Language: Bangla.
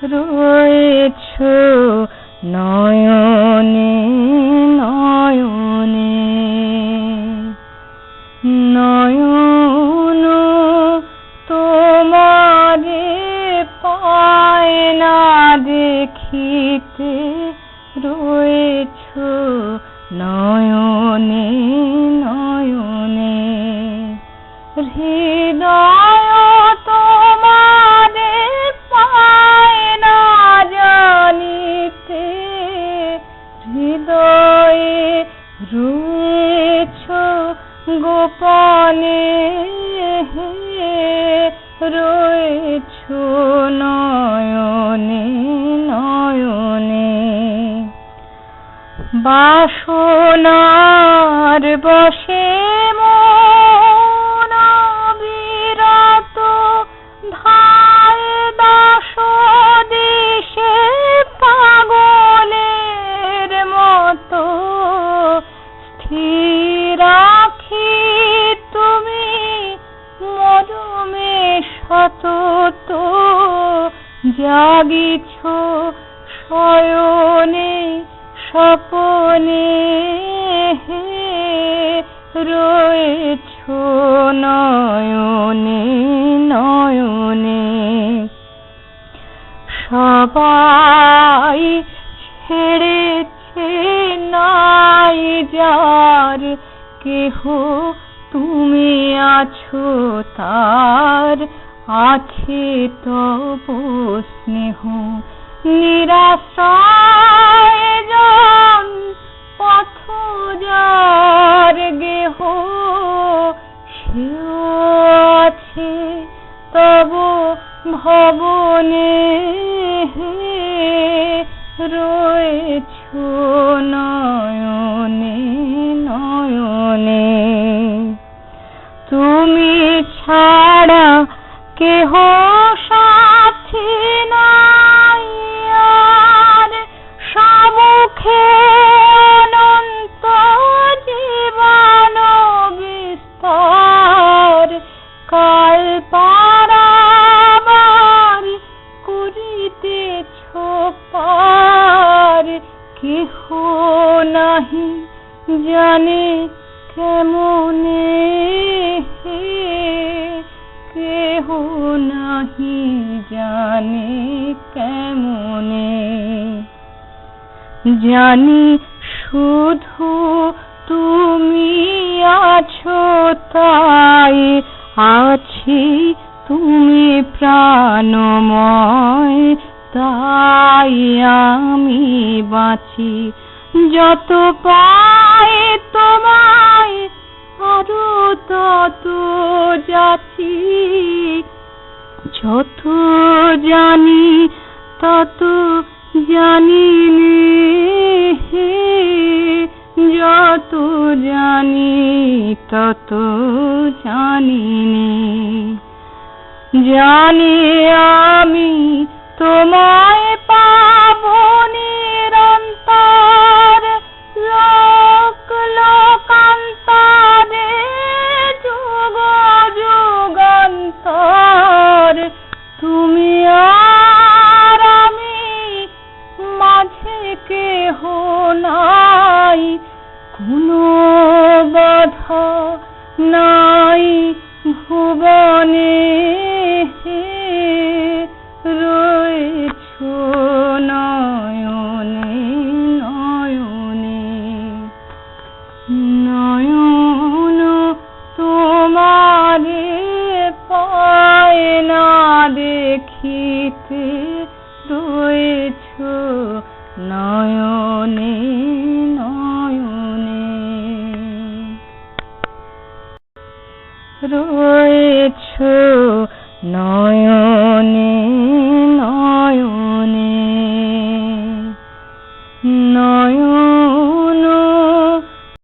রয়েছো নয়নে নয়নে। নয়ন তোমারে পায় না দেখিতে, রয়েছো নয়নে নয়নে। হৃদয় তোমারে পায় না জানিতে, হৃদয়ে রয়েছো গোপনে, রয়েছো নয়নে নয়নে। বাসনার বশে মন অবিরত ধায় দাস দিশে, পাগলের মতো স্থির রাখি তুমি মরমে সতত। জাগিছ শয়নে স্বপনে, রয়েছো নয়নে নয়নে। সবাই ছেড়েছে নাই যার কেহ, তুমি আছো তার, আছে তব স্নেহ। নিরাশ্রয় জন পথযার গেহ, সেও আছে তব ভবনে, রয়েছো নয়নে নয়নে। তুমি ছাড়া কেহ সাথী নাই আর, সমুখে অনন্ত জীবন বিস্তার। কাল পারাবার করিতেছ পার, কেহ নাহি জানে কেমনে, কেহ নাহি জানে কেমনে। জানি শুধু তুমি আছো তাই, আছি তুমি প্রাণময় তাই আমি বাঁচি। যত পাই তোমায় আরো তত যাচি, যত জানি তত জানিনে, যত জানি তত জানিনে। জানি আমি তোমায় পাবো নিরন্তর, লোক লোকান্তরে যুগ যুগান্তর। তুমি আর আমি মাঝে কেহ নাই, কোনো বাধা নাই ভুবনে, রয়েছো নয়নে নয়নে। নয়ন তোমারে পায় না দেখিতে, রয়েছো নয়নে নয়নে। রয়েছো নয়নে